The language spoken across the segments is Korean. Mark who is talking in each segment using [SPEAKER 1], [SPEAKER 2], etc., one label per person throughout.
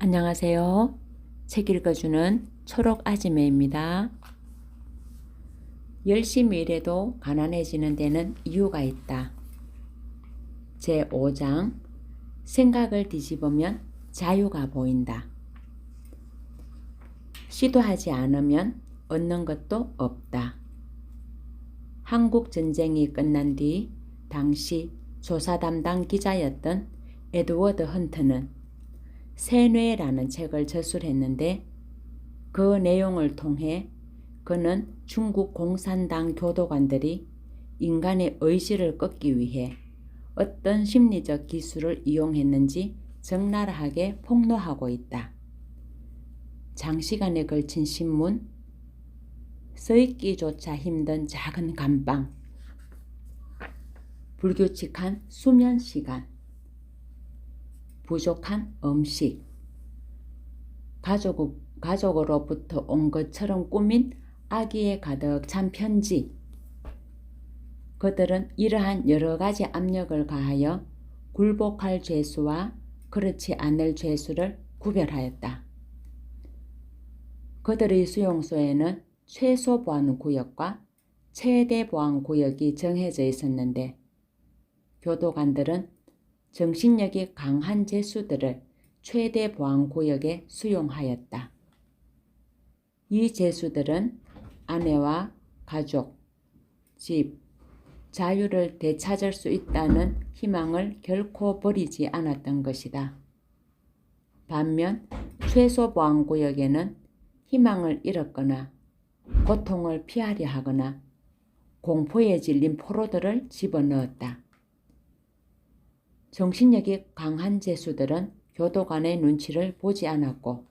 [SPEAKER 1] 안녕하세요. 책 읽어주는 초록 아지매입니다. 열심히 일해도 가난해지는 데는 이유가 있다. 제5장 생각을 뒤집으면 자유가 보인다. 시도하지 않으면 얻는 것도 없다. 한국 전쟁이 끝난 뒤 당시 조사 담당 기자였던 에드워드 헌트는 세뇌라는 책을 저술했는데 그 내용을 통해 그는 중국 공산당 교도관들이 인간의 의지를 꺾기 위해 어떤 심리적 기술을 이용했는지 적나라하게 폭로하고 있다. 장시간에 걸친 신문, 써있기조차 힘든 작은 감방, 불규칙한 수면 시간, 부족한 음식, 가족으로부터 온 것처럼 꾸민 아기에 가득 찬 편지. 그들은 이러한 여러 가지 압력을 가하여 굴복할 죄수와 그렇지 않을 죄수를 구별하였다. 그들의 수용소에는 최소 보안 구역과 최대 보안 구역이 정해져 있었는데 교도관들은 정신력이 강한 죄수들을 최대 보안 구역에 수용하였다. 이 죄수들은 아내와 가족, 집, 자유를 되찾을 수 있다는 희망을 결코 버리지 않았던 것이다. 반면 최소 보안 구역에는 희망을 잃었거나 고통을 피하려 하거나 공포에 질린 포로들을 집어넣었다. 정신력이 강한 죄수들은 교도관의 눈치를 보지 않았고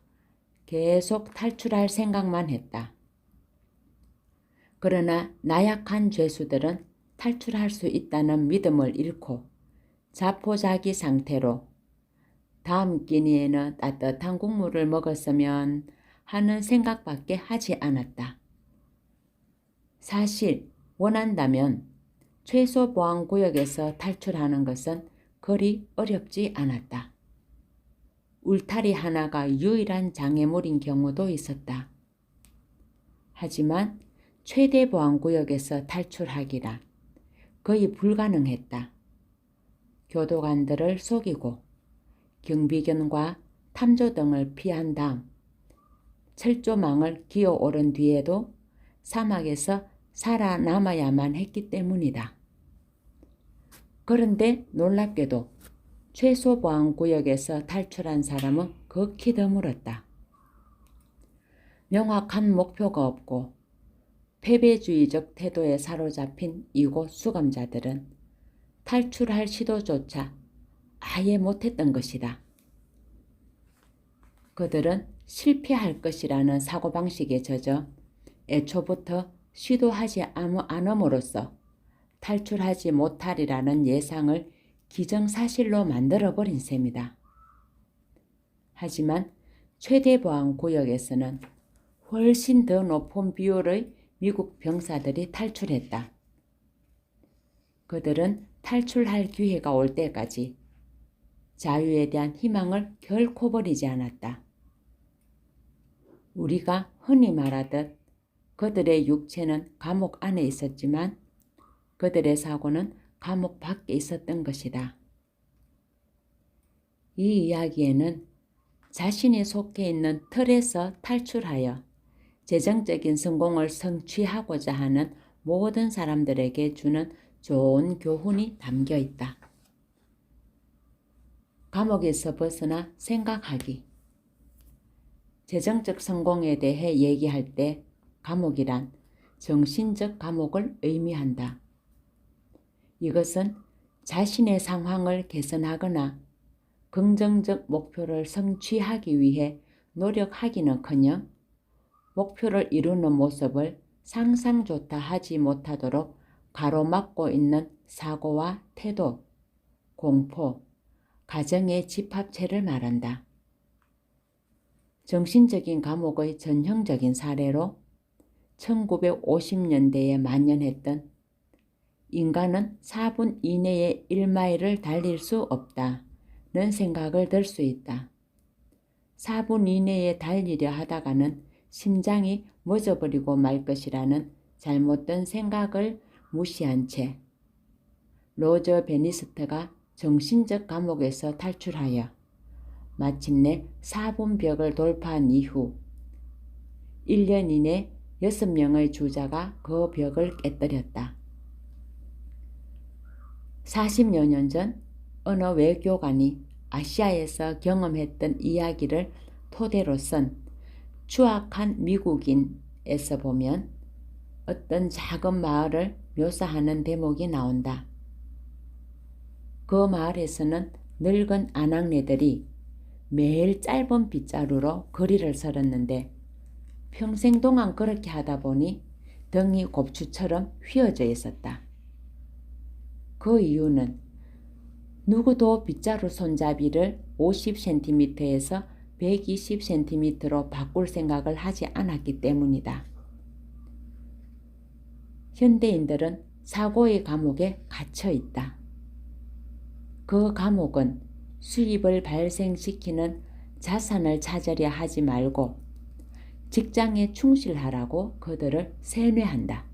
[SPEAKER 1] 계속 탈출할 생각만 했다. 그러나 나약한 죄수들은 탈출할 수 있다는 믿음을 잃고 자포자기 상태로 다음 끼니에는 따뜻한 국물을 먹었으면 하는 생각밖에 하지 않았다. 사실 원한다면 최소 보안 구역에서 탈출하는 것은 그리 어렵지 않았다. 울타리 하나가 유일한 장애물인 경우도 있었다. 하지만 최대 보안 구역에서 탈출하기란 거의 불가능했다. 교도관들을 속이고 경비견과 탐조 등을 피한 다음 철조망을 기어오른 뒤에도 사막에서 살아남아야만 했기 때문이다. 그런데 놀랍게도 최소 보안 구역에서 탈출한 사람은 극히 드물었다. 명확한 목표가 없고 패배주의적 태도에 사로잡힌 이곳 수감자들은 탈출할 시도조차 아예 못했던 것이다. 그들은 실패할 것이라는 사고방식에 젖어 애초부터 시도하지 않음으로써 탈출하지 못하리라는 예상을 기정사실로 만들어버린 셈이다. 하지만 최대 보안 구역에서는 훨씬 더 높은 비율의 미국 병사들이 탈출했다. 그들은 탈출할 기회가 올 때까지 자유에 대한 희망을 결코 버리지 않았다. 우리가 흔히 말하듯 그들의 육체는 감옥 안에 있었지만 그들의 사고는 감옥 밖에 있었던 것이다. 이 이야기에는 자신이 속해 있는 틀에서 탈출하여 재정적인 성공을 성취하고자 하는 모든 사람들에게 주는 좋은 교훈이 담겨 있다. 감옥에서 벗어나 생각하기. 재정적 성공에 대해 얘기할 때 감옥이란 정신적 감옥을 의미한다. 이것은 자신의 상황을 개선하거나 긍정적 목표를 성취하기 위해 노력하기는커녕 목표를 이루는 모습을 상상조차 하지 못하도록 가로막고 있는 사고와 태도, 공포, 가정의 집합체를 말한다. 정신적인 감옥의 전형적인 사례로 1950년대에 만연했던 인간은 4분 이내에 1마일을 달릴 수 없다는 생각을 들 수 있다. 4분 이내에 달리려 하다가는 심장이 멎어버리고 말 것이라는 잘못된 생각을 무시한 채 로저 베니스트가 정신적 감옥에서 탈출하여 마침내 4분 벽을 돌파한 이후 1년 이내 6명의 주자가 그 벽을 깨뜨렸다. 40여 년 전 어느 외교관이 아시아에서 경험했던 이야기를 토대로 쓴 추악한 미국인에서 보면 어떤 작은 마을을 묘사하는 대목이 나온다. 그 마을에서는 늙은 아낙네들이 매일 짧은 빗자루로 거리를 설었는데 평생 동안 그렇게 하다 보니 등이 곱추처럼 휘어져 있었다. 그 이유는 누구도 빗자루 손잡이를 50cm에서 120cm로 바꿀 생각을 하지 않았기 때문이다. 현대인들은 사고의 감옥에 갇혀 있다. 그 감옥은 수입을 발생시키는 자산을 찾으려 하지 말고 직장에 충실하라고 그들을 세뇌한다.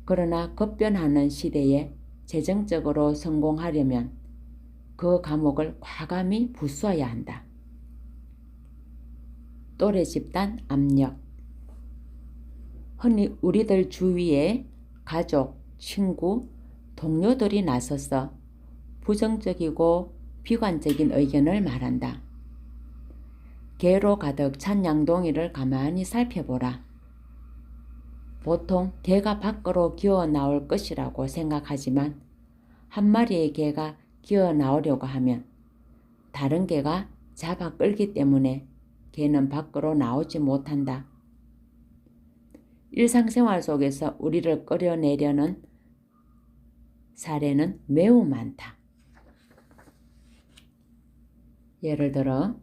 [SPEAKER 1] 그러나 급변하는 시대에 재정적으로 성공하려면 그 감옥을 과감히 부수어야 한다. 또래 집단 압력. 흔히 우리들 주위에 가족, 친구, 동료들이 나서서 부정적이고 비관적인 의견을 말한다. 개로 가득 찬 양동이를 가만히 살펴보라. 보통 개가 밖으로 기어 나올 것이라고 생각하지만 한 마리의 개가 기어 나오려고 하면 다른 개가 잡아 끌기 때문에 개는 밖으로 나오지 못한다. 일상생활 속에서 우리를 끌어내려는 사례는 매우 많다. 예를 들어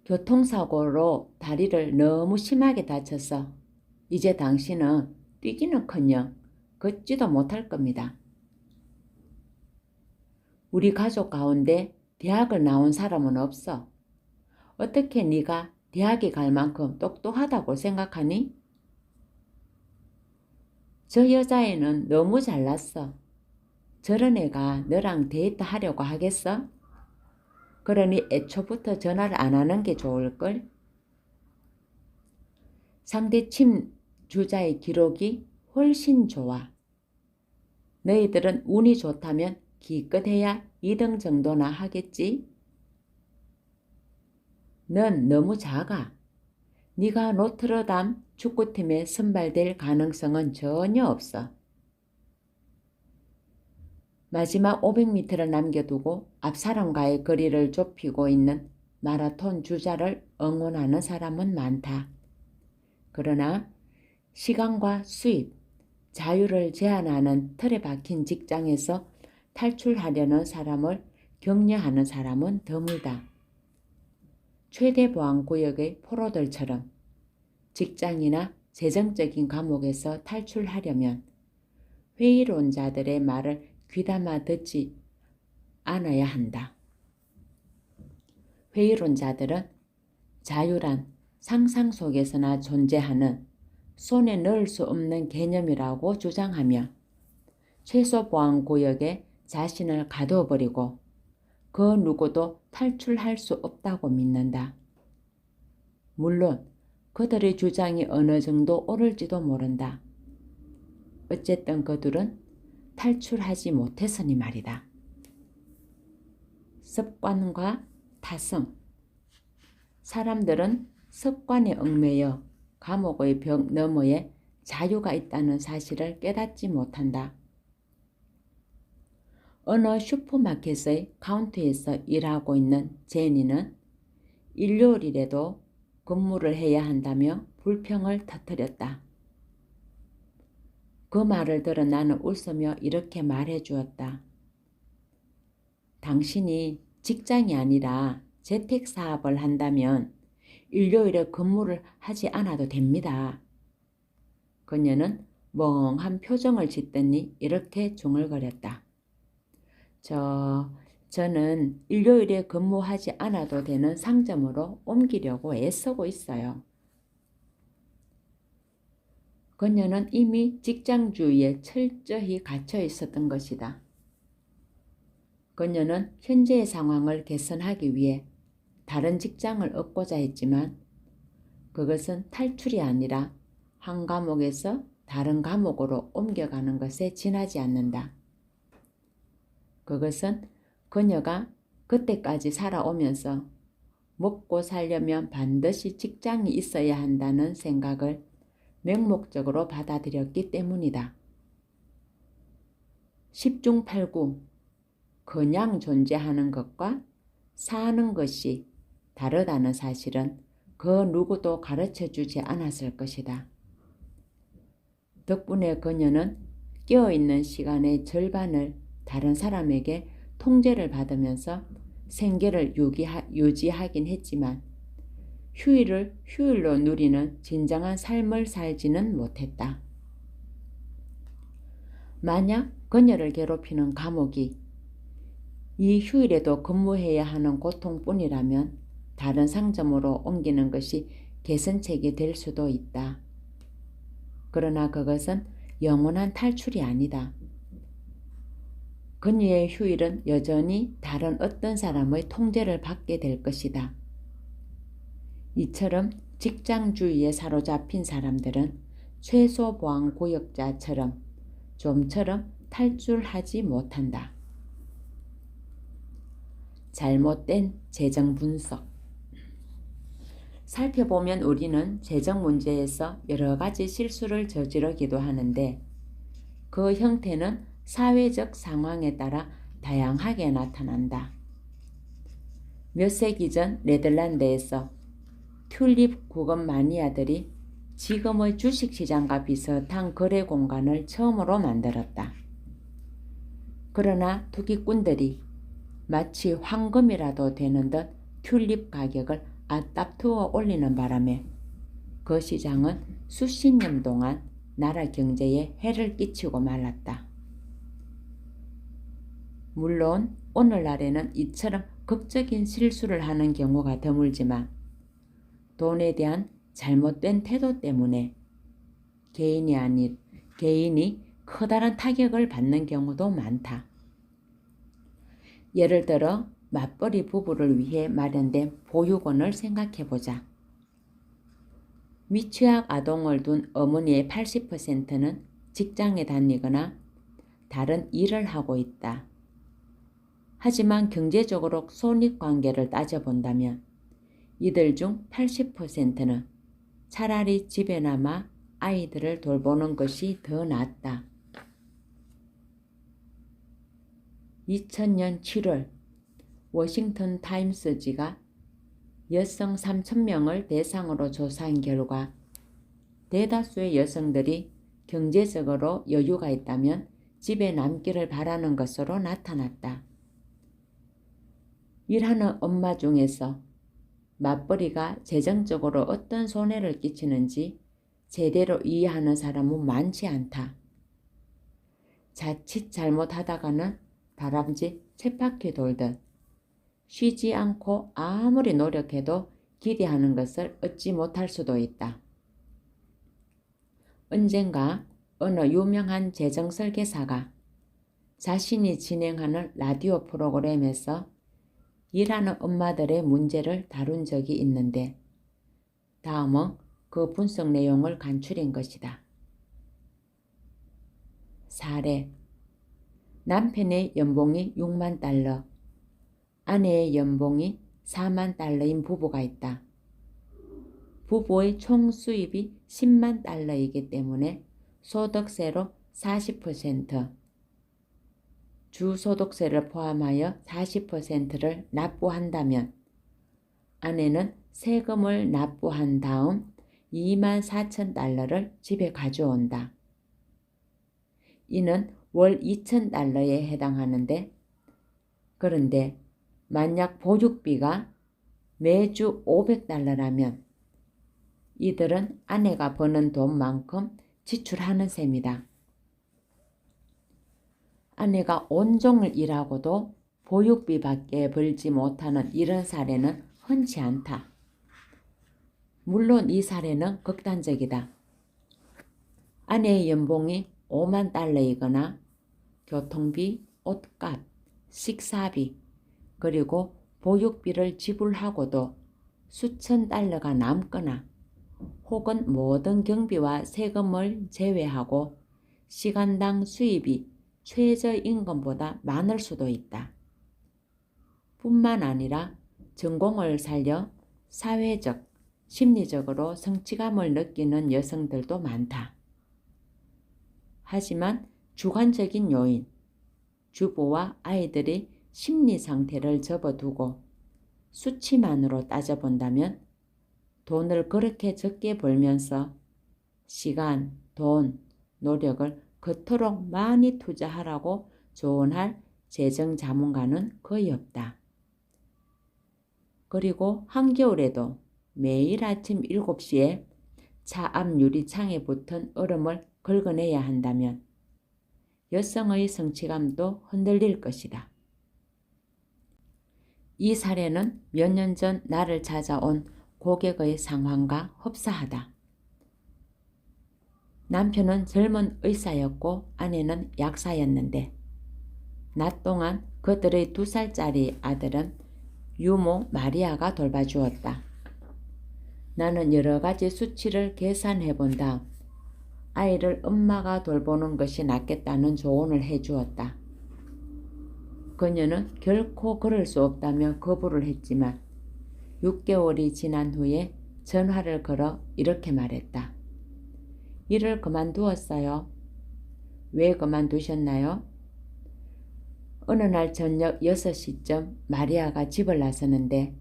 [SPEAKER 1] 교통사고로 다리를 너무 심하게 다쳐서 이제 당신은 뛰기는커녕 걷지도 못할 겁니다. 우리 가족 가운데 대학을 나온 사람은 없어. 어떻게 네가 대학에 갈 만큼 똑똑하다고 생각하니? 저 여자애는 너무 잘났어. 저런 애가 너랑 데이트하려고 하겠어? 그러니 애초부터 전화를 안 하는 게 좋을걸? 상대 침 주자의 기록이 훨씬 좋아. 너희들은 운이 좋다면 기껏해야 2등 정도나 하겠지? 넌 너무 작아. 네가 노트르담 축구팀에 선발될 가능성은 전혀 없어. 마지막 500m를 남겨두고 앞사람과의 거리를 좁히고 있는 마라톤 주자를 응원하는 사람은 많다. 그러나 시간과 수입, 자유를 제한하는 틀에 박힌 직장에서 탈출하려는 사람을 격려하는 사람은 드물다. 최대 보안구역의 포로들처럼 직장이나 재정적인 감옥에서 탈출하려면 회의론자들의 말을 귀담아 듣지 않아야 한다. 회의론자들은 자유란 상상 속에서나 존재하는 손에 넣을 수 없는 개념이라고 주장하며 최소 보안구역에 자신을 가둬버리고 그 누구도 탈출할 수 없다고 믿는다. 물론 그들의 주장이 어느 정도 옳을지도 모른다. 어쨌든 그들은 탈출하지 못했으니 말이다. 습관과 타성. 사람들은 습관에 얽매여 감옥의 벽 너머에 자유가 있다는 사실을 깨닫지 못한다. 어느 슈퍼마켓의 카운터에서 일하고 있는 제니는 일요일에도 근무를 해야 한다며 불평을 터뜨렸다. 그 말을 들어 나는 웃으며 이렇게 말해 주었다. 당신이 직장이 아니라 재택사업을 한다면 일요일에 근무를 하지 않아도 됩니다. 그녀는 멍한 표정을 짓더니 이렇게 중얼거렸다. 저는 일요일에 근무하지 않아도 되는 상점으로 옮기려고 애쓰고 있어요. 그녀는 이미 직장주의에 철저히 갇혀 있었던 것이다. 그녀는 현재의 상황을 개선하기 위해 다른 직장을 얻고자 했지만 그것은 탈출이 아니라 한 감옥에서 다른 감옥으로 옮겨가는 것에 지나지 않는다. 그것은 그녀가 그때까지 살아오면서 먹고 살려면 반드시 직장이 있어야 한다는 생각을 맹목적으로 받아들였기 때문이다. 10중 8구, 그냥 존재하는 것과 사는 것이 다르다는 사실은 그 누구도 가르쳐주지 않았을 것이다. 덕분에 그녀는 깨어있는 시간의 절반을 다른 사람에게 통제를 받으면서 생계를 유지하긴 했지만 휴일을 휴일로 누리는 진정한 삶을 살지는 못했다. 만약 그녀를 괴롭히는 감옥이 이 휴일에도 근무해야 하는 고통뿐이라면 다른 상점으로 옮기는 것이 개선책이 될 수도 있다. 그러나 그것은 영원한 탈출이 아니다. 그녀의 휴일은 여전히 다른 어떤 사람의 통제를 받게 될 것이다. 이처럼 직장주의에 사로잡힌 사람들은 최소보안구역자처럼 좀처럼 탈출하지 못한다. 잘못된 재정 분석. 살펴보면 우리는 재정 문제에서 여러 가지 실수를 저지르기도 하는데 그 형태는 사회적 상황에 따라 다양하게 나타난다. 몇 세기 전 네덜란드에서 튤립 구금 마니아들이 지금의 주식시장과 비슷한 거래 공간을 처음으로 만들었다. 그러나 투기꾼들이 마치 황금이라도 되는 듯 튤립 가격을 앞다투어 올리는 바람에 그 시장은 수십 년 동안 나라 경제에 해를 끼치고 말았다. 물론 오늘날에는 이처럼 극적인 실수를 하는 경우가 드물지만 돈에 대한 잘못된 태도 때문에 개인이 커다란 타격을 받는 경우도 많다. 예를 들어 맞벌이 부부를 위해 마련된 보육원을 생각해보자. 미취학 아동을 둔 어머니의 80%는 직장에 다니거나 다른 일을 하고 있다. 하지만 경제적으로 손익관계를 따져본다면 이들 중 80%는 차라리 집에 남아 아이들을 돌보는 것이 더 낫다. 2000년 7월 워싱턴 타임스지가 여성 3,000명을 대상으로 조사한 결과 대다수의 여성들이 경제적으로 여유가 있다면 집에 남기를 바라는 것으로 나타났다. 일하는 엄마 중에서 맞벌이가 재정적으로 어떤 손해를 끼치는지 제대로 이해하는 사람은 많지 않다. 자칫 잘못하다가는 다람쥐 쳇바퀴 돌듯 쉬지 않고 아무리 노력해도 기대하는 것을 얻지 못할 수도 있다. 언젠가 어느 유명한 재정 설계사가 자신이 진행하는 라디오 프로그램에서 일하는 엄마들의 문제를 다룬 적이 있는데 다음은 그 분석 내용을 간추린 것이다. 사례. 남편의 연봉이 6만 달러, 아내의 연봉이 4만 달러인 부부가 있다. 부부의 총 수입이 10만 달러이기 때문에 소득세로 40%, 주소득세를 포함하여 40%를 납부한다면 아내는 세금을 납부한 다음 2만 4천 달러를 집에 가져온다. 이는 월 2천 달러에 해당하는데 그런데 만약 보육비가 매주 500달러라면 이들은 아내가 버는 돈만큼 지출하는 셈이다. 아내가 온종일 일하고도 보육비밖에 벌지 못하는 이런 사례는 흔치 않다. 물론 이 사례는 극단적이다. 아내의 연봉이 5만 달러이거나 교통비, 옷값, 식사비, 그리고 보육비를 지불하고도 수천 달러가 남거나 혹은 모든 경비와 세금을 제외하고 시간당 수입이 최저임금보다 많을 수도 있다. 뿐만 아니라 전공을 살려 사회적, 심리적으로 성취감을 느끼는 여성들도 많다. 하지만 주관적인 요인, 주부와 아이들이 심리 상태를 접어두고 수치만으로 따져본다면 돈을 그렇게 적게 벌면서 시간, 돈, 노력을 그토록 많이 투자하라고 조언할 재정 자문가는 거의 없다. 그리고 한겨울에도 매일 아침 7시에 차 앞 유리창에 붙은 얼음을 긁어내야 한다면 여성의 성취감도 흔들릴 것이다. 이 사례는 몇 년 전 나를 찾아온 고객의 상황과 흡사하다. 남편은 젊은 의사였고 아내는 약사였는데 낮 동안 그들의 2살짜리 아들은 유모 마리아가 돌봐주었다. 나는 여러 가지 수치를 계산해 본 다음 아이를 엄마가 돌보는 것이 낫겠다는 조언을 해주었다. 그녀는 결코 그럴 수 없다며 거부를 했지만 6개월이 지난 후에 전화를 걸어 이렇게 말했다. 일을 그만두었어요. 왜 그만두셨나요? 어느 날 저녁 6시쯤 마리아가 집을 나서는데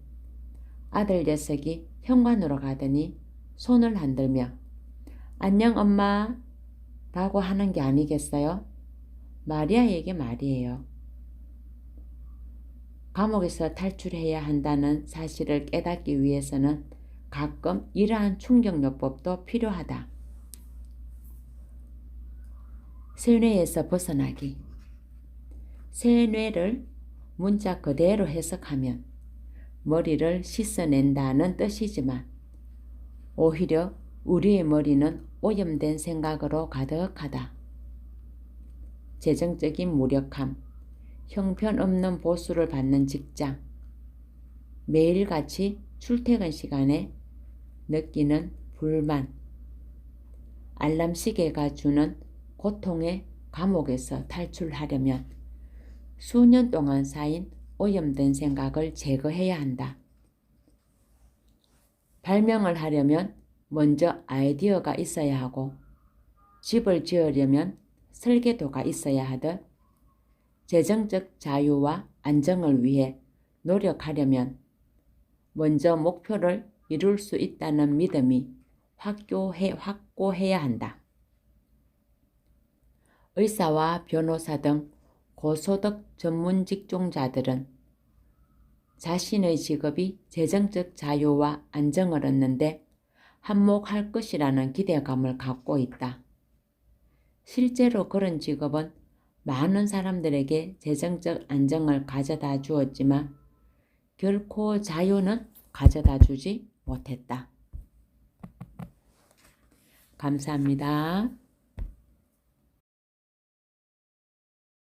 [SPEAKER 1] 아들 녀석이 현관으로 가더니 손을 흔들며 안녕 엄마 라고 하는 게 아니겠어요? 마리아에게 말이에요. 감옥에서 탈출해야 한다는 사실을 깨닫기 위해서는 가끔 이러한 충격요법도 필요하다. 세뇌에서 벗어나기. 세뇌를 문자 그대로 해석하면 머리를 씻어낸다는 뜻이지만 오히려 우리의 머리는 오염된 생각으로 가득하다. 재정적인 무력함, 형편없는 보수를 받는 직장, 매일같이 출퇴근 시간에 느끼는 불만, 알람 시계가 주는 고통의 감옥에서 탈출하려면 수년 동안 쌓인 오염된 생각을 제거해야 한다. 발명을 하려면 먼저 아이디어가 있어야 하고 집을 지으려면 설계도가 있어야 하듯 재정적 자유와 안정을 위해 노력하려면 먼저 목표를 이룰 수 있다는 믿음이 확고해야 한다. 의사와 변호사 등 고소득 전문 직종자들은 자신의 직업이 재정적 자유와 안정을 얻는데 한몫할 것이라는 기대감을 갖고 있다. 실제로 그런 직업은 많은 사람들에게 재정적 안정을 가져다 주었지만 결코 자유는 가져다 주지 못했다. 감사합니다.